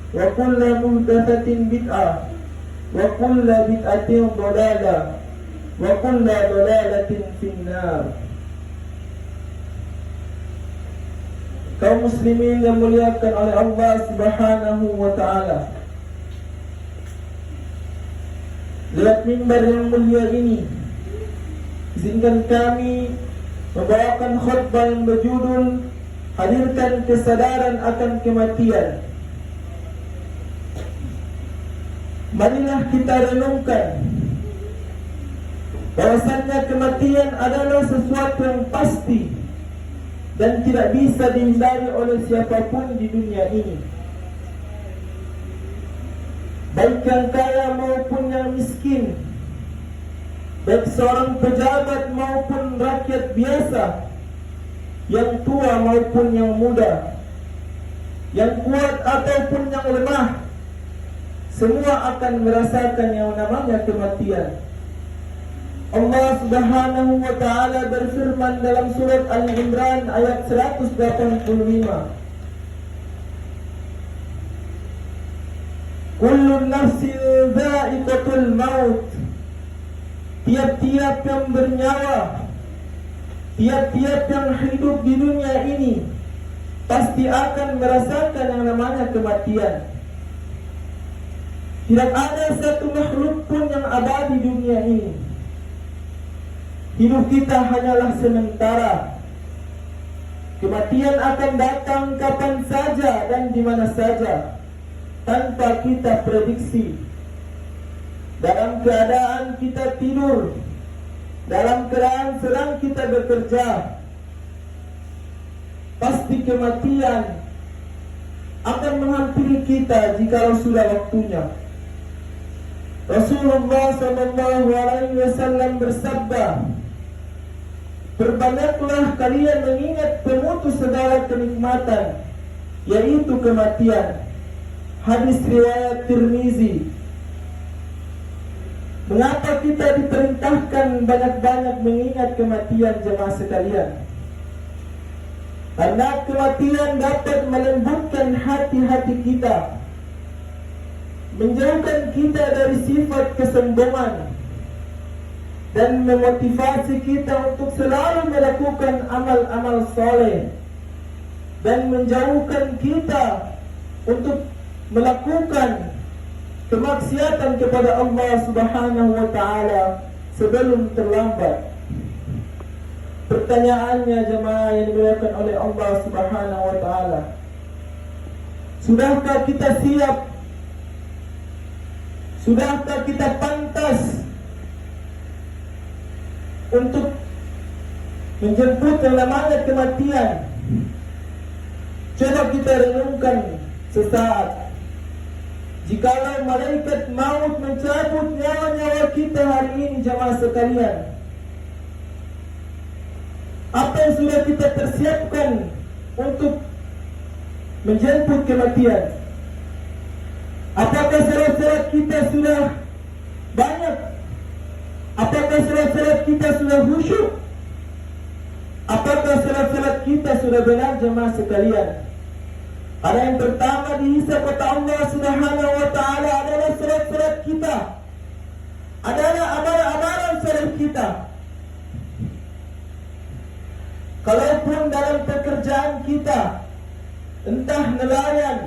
وكل محدثة بدعة وكل بدعة ضلالة وكل ضلالة في النار. Kaum muslimin yang muliakan oleh Allah Subhanahu wa taala, lewat mimbar yang mulia ini izinkan kami membawakan khutbah yang berjudul Hadirkan Kesadaran akan Kematian. Marilah kita renungkan bahwasannya kematian adalah sesuatu yang pasti dan tidak bisa dihindari oleh siapapun di dunia ini, baik yang kaya maupun yang miskin, baik seorang pejabat maupun rakyat biasa, yang tua maupun yang muda, yang kuat ataupun yang lemah, semua akan merasakan yang namanya kematian. Allah Subhanahu wa taala berfirman dalam surat Al-Imran ayat 185. Kullu nafsin dha'iqatul maut. Tiap-tiap yang bernyawa, tiap-tiap yang hidup di dunia ini pasti akan merasakan yang namanya kematian. Tidak ada satu makhluk pun yang abadi di dunia ini. Hidup kita hanyalah sementara. Kematian akan datang kapan saja dan di mana saja, tanpa kita prediksi. Dalam keadaan kita tidur, dalam keadaan sedang kita bekerja, pasti kematian akan menghampiri kita jikalau sudah waktunya. Rasulullah SAW bersabda, berbanyaklah kalian mengingat pemutus segala kenikmatan, yaitu kematian. Hadis riwayat Tirmizi. Mengapa kita diperintahkan banyak-banyak mengingat kematian, jemaah sekalian? Karena kematian dapat melembutkan hati-hati kita, menjauhkan kita dari sifat kesombongan, dan memotivasi kita untuk selalu melakukan amal-amal soleh, dan menjauhkan kita untuk melakukan kemaksiatan kepada Allah Subhanahu wa taala sebelum terlambat. Pertanyaannya jemaah yang dimuliakan oleh Allah Subhanahu wa taala, sudahkah kita siap? Sudahkah kita pantas untuk menjemput yang namanya kematian? Coba kita renungkan sesaat. Jikalau malaikat maut mencabut nyawa-nyawa kita hari ini, jemaah sekalian, apa yang sudah kita persiapkan untuk menjemput kematian? Apakah surat-surat kita sudah banyak? Apakah surat-surat kita sudah khusyuk? Apakah surat-surat kita sudah benar, jemaah sekalian? Karena yang pertama dihisab kata Allah Subhanahu wa taala adalah surat-surat kita, adalah amalan-amalan surat kita. Kalaupun dalam pekerjaan kita, entah nelayan,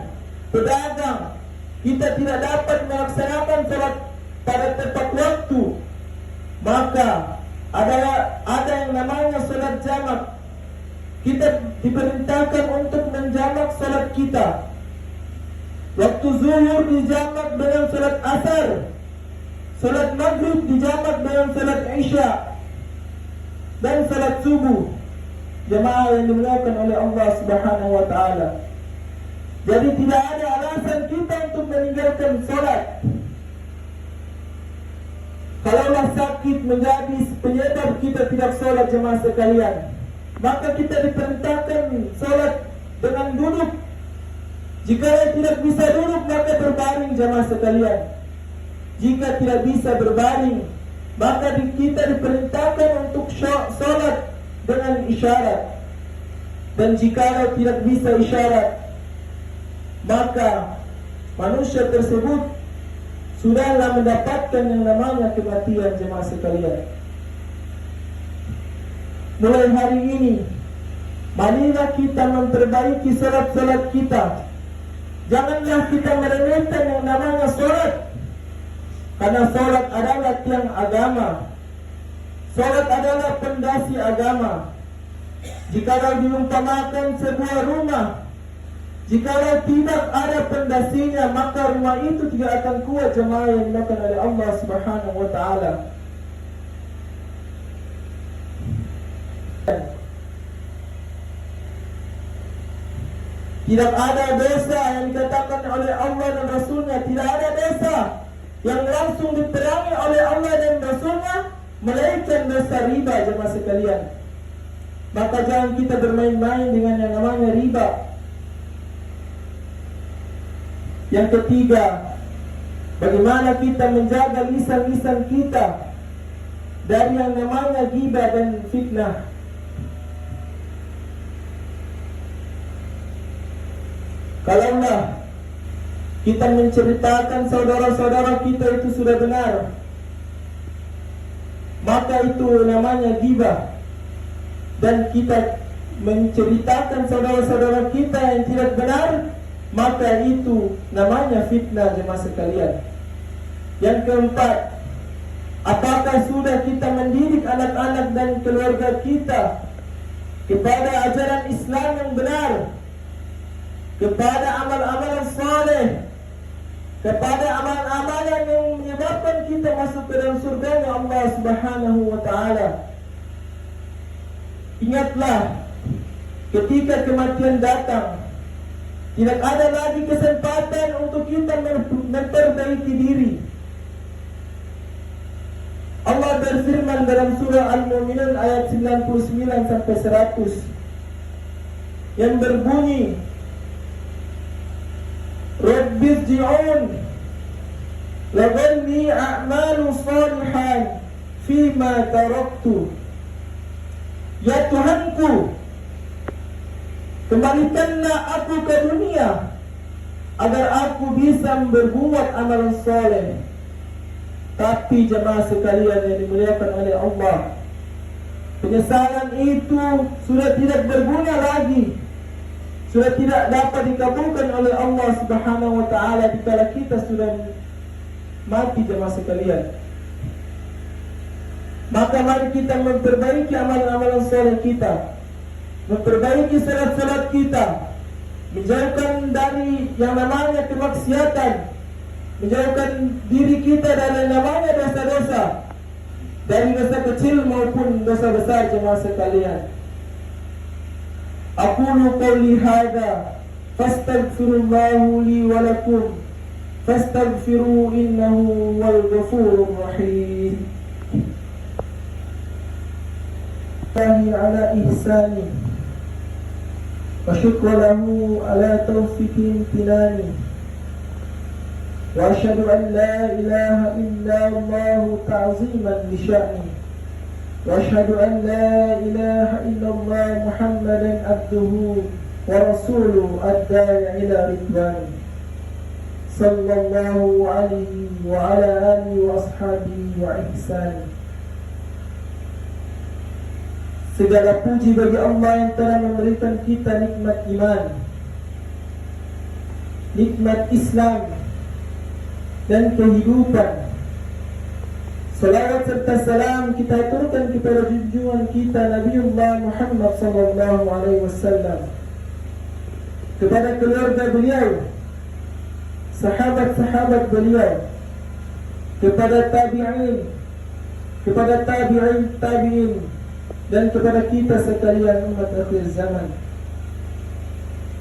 pedagang, kita tidak dapat melaksanakan salat pada tepat waktu, maka ada yang namanya salat jamak. Kita diperintahkan untuk menjamak salat kita. Waktu zuhur dijamak dengan salat asar, salat maghrib dijamak dengan salat isya, dan salat subuh. Jemaah yang dimuliakan oleh Allah Subhanahu wa taala. Jadi tidak ada alasan kita untuk meninggalkan salat. Kalaulah sakit menjadi penyebab kita tidak salat, jemaah sekalian, maka kita diperintahkan salat dengan duduk. Jika tidak bisa duduk, maka berbaring, jemaah sekalian. Jika tidak bisa berbaring, maka kita diperintahkan untuk salat dengan isyarat. Dan jika tidak bisa isyarat, maka manusia tersebut sudahlah mendapatkan yang namanya kematian, jemaah sekalian. Mulai hari ini, marilah kita memperbaiki salat-salat kita. Janganlah kita meremehkan yang namanya salat, karena salat adalah tiang agama. Salat adalah pondasi agama. Jikalau diumpamakan sebuah rumah, jikalau tidak ada pondasinya, maka rumah itu tidak akan kuat, jemaah yang dimakan oleh Allah Subhanahu wa ta'ala. Tidak ada dosa yang dikatakan oleh Allah dan Rasulnya. Tidak ada dosa yang langsung diterangi oleh Allah dan Rasulnya melainkan dosa riba, jemaah sekalian. Maka jangan kita bermain-main dengan yang namanya riba. Yang ketiga, bagaimana kita menjaga lisan-lisan kita dari yang namanya ghibah dan fitnah. Kalaulah kita menceritakan saudara-saudara kita itu sudah benar, maka itu namanya ghibah. Dan kita menceritakan saudara-saudara kita yang tidak benar, maka itu namanya fitnah, jemaah sekalian. Yang keempat, apakah sudah kita mendidik anak-anak dan keluarga kita kepada ajaran Islam yang benar, kepada amal-amalan saleh, kepada amal-amalan yang menyebabkan kita masuk ke dalam surga Allah Subhanahu wa ta'ala. Ingatlah, ketika kematian datang, tidak ada lagi kesempatan untuk kita memperbaiki diri. Allah berfirman dalam surah Al-Mu'minun ayat 99 sampai 100 yang berbunyi, Rabbirji'un laghalli a'malu salihan fima taraktu. Ya Tuhanku, kembalikanlah aku ke dunia agar aku bisa berbuat amalan soleh. Tapi jemaah sekalian yang dimuliakan oleh Allah, penyesalan itu sudah tidak berguna lagi, sudah tidak dapat dikabulkan oleh Allah Subhanahu wa ta'ala dikala kita sudah mati, jemaah sekalian. Maka mari kita memperbaiki amalan-amalan soleh kita, memperbaiki salat-salat kita, menjauhkan dari yang namanya kemaksiatan, menjauhkan diri kita dari yang namanya dosa-dosa, dari dosa kecil maupun dosa besar, jemaah sekalian. Aqulu qawli hadza fastaghfirullahu li wa lakum fastaghfiru innahu wal ghafurur rahim. على إحساني وشكر له على توفيق امتناني وأشهد أن لا إله إلا الله تعظيما لشأني وأشهد أن لا إله إلا الله محمدا عبده ورسوله الداعي إلى رضوانه صلى الله عليه وعلى آله وأصحابه وإحسانه. Segala puji bagi Allah yang telah memberikan kita nikmat iman, nikmat Islam dan kehidupan. Salawat serta salam kita aturkan kepada junjungan kita Nabiullah Muhammad sallallahu alaihi wasallam, kepada keluarga beliau, sahabat-sahabat beliau, kepada tabi'in, kepada tabi'in, dan kepada kita sekalian umat akhir zaman.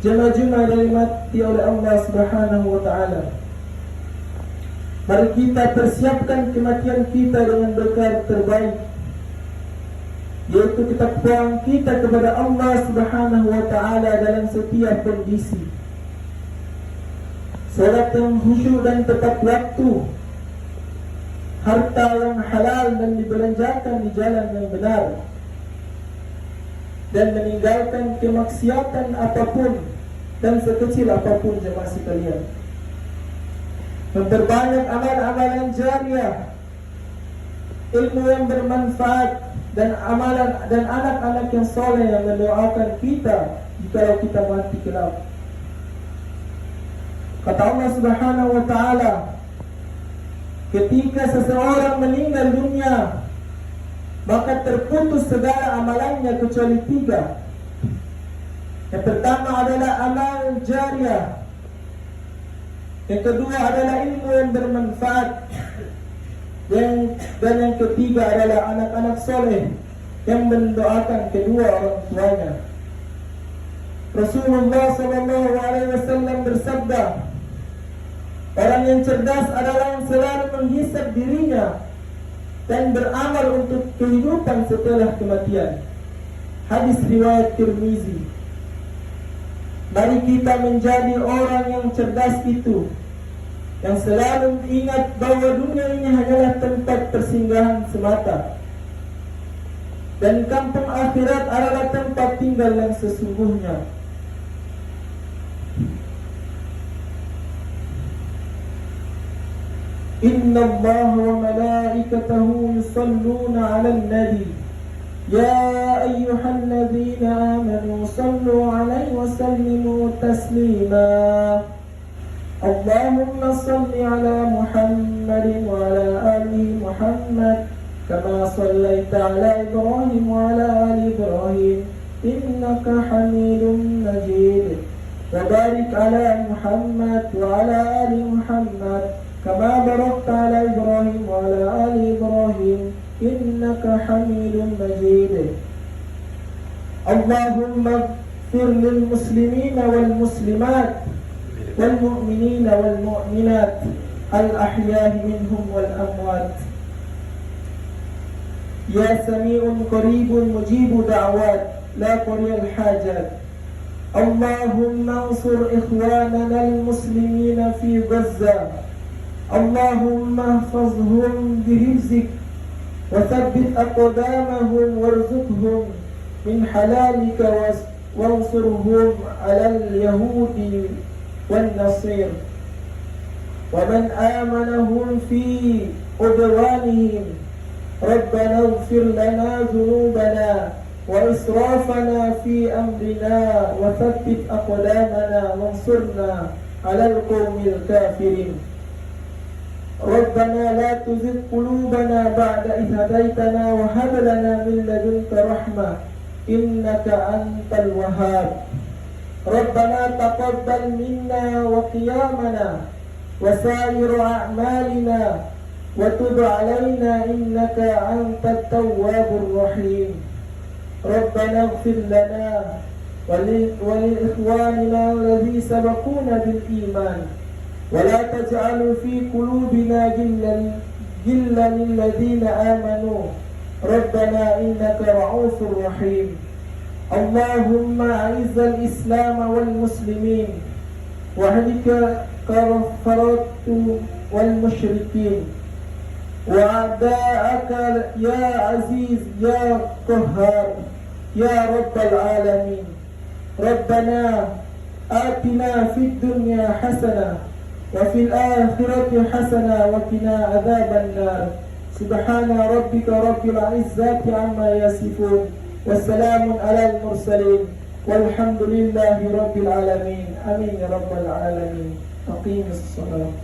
Jemaah-jemaah yang dirahmati oleh Allah Subhanahu wa ta'ala, mari kita persiapkan kematian kita dengan bekal terbaik, yaitu ketakwaan kita kepada Allah Subhanahu wa ta'ala dalam setiap kondisi. Salat yang khusyuk dan tepat waktu, harta yang halal dan dibelanjakan di jalan yang benar, dan meninggalkan kemaksiatan apapun dan sekecil apapun, jemaah sekalian. memperbanyak amal-amalan jariah, ilmu yang bermanfaat, dan amalan dan anak-anak yang soleh yang mendoakan kita jika kita mati kelak. Kata Allah Subhanahu wa taala, ketika seseorang meninggal dunia, maka terputus segala amalannya kecuali 3. Yang pertama adalah amal jariah. Yang kedua adalah ilmu yang bermanfaat. Dan yang ketiga adalah anak-anak soleh yang mendoakan kedua orang tuanya. Rasulullah SAW bersabda, orang yang cerdas adalah yang selalu menghisab dirinya dan beramal untuk kehidupan setelah kematian. Hadis riwayat Tirmizi. Mari kita menjadi orang yang cerdas itu, yang selalu ingat bahwa dunia ini hanyalah tempat persinggahan semata, dan kampung akhirat adalah tempat tinggal yang sesungguhnya. Inna Allah wa malaikatahu yusalluna 'alan nabi ya ayyuhalladzina amanu sallu 'alaihi wa sallimu taslima. Allahumma salli 'ala Muhammadin wa 'ala ali Muhammad kama sallaita 'ala Ibrahim wa 'ala ali Ibrahim innaka Hamidum Majid. Wa barik 'ala Muhammad wa 'ala ali Muhammad kama barakta 'ala Ibrahim wa 'ala ali Ibrahim innaka Hamidum Majid. Allahumma ighfir lil muslimina wal muslimat wal mu'minina wal mu'minat al ahya'i minhum wal amwat. Ya sami'un qaribun mujibu da'wat la qadiyal hajat. Allahumma ansur ikhwanana al muslimina fi Gaza. Allahumma ihfazhum bihifzik wa thabbit aqdamahum warzuqhum min halalika wansurhum 'alal yahudi wan nasir wa man amanahum fi udwanihim. Rabbana ighfir lana dhunubana wa israfana fi amrina wa thabbit aqdamana wansurna 'alal qawmil kafirin. Rabbana la tuzigh qulubana ba'da idh hadaytana wa hab lana min ladunka rahmah innaka antal wahhab. Rabbana taqabbal minna wa qiyamana wa sa'ir a'malina wa tub 'alaina innaka antat tawwabur rahim. Rabbana ighfir lana wa lil ikhwanina alladhi sabaquna bil iman ولا تجعل في قلوبنا غلا للذين آمنوا ربنا إنك رؤوف رحيم. اللهم أعز الإسلام والمسلمين واهلك كفرة والمشركين وأعداءك يا عزيز يا قهار يا رب العالمين. ربنا آتنا في الدنيا حسنة وفي الآخرة حسنة وقنا عذاب النار. سبحان ربك رب العزة عما يصفون والسلام على المرسلين والحمد لله رب العالمين. آمين يا رب العالمين. أقيم الصلاة.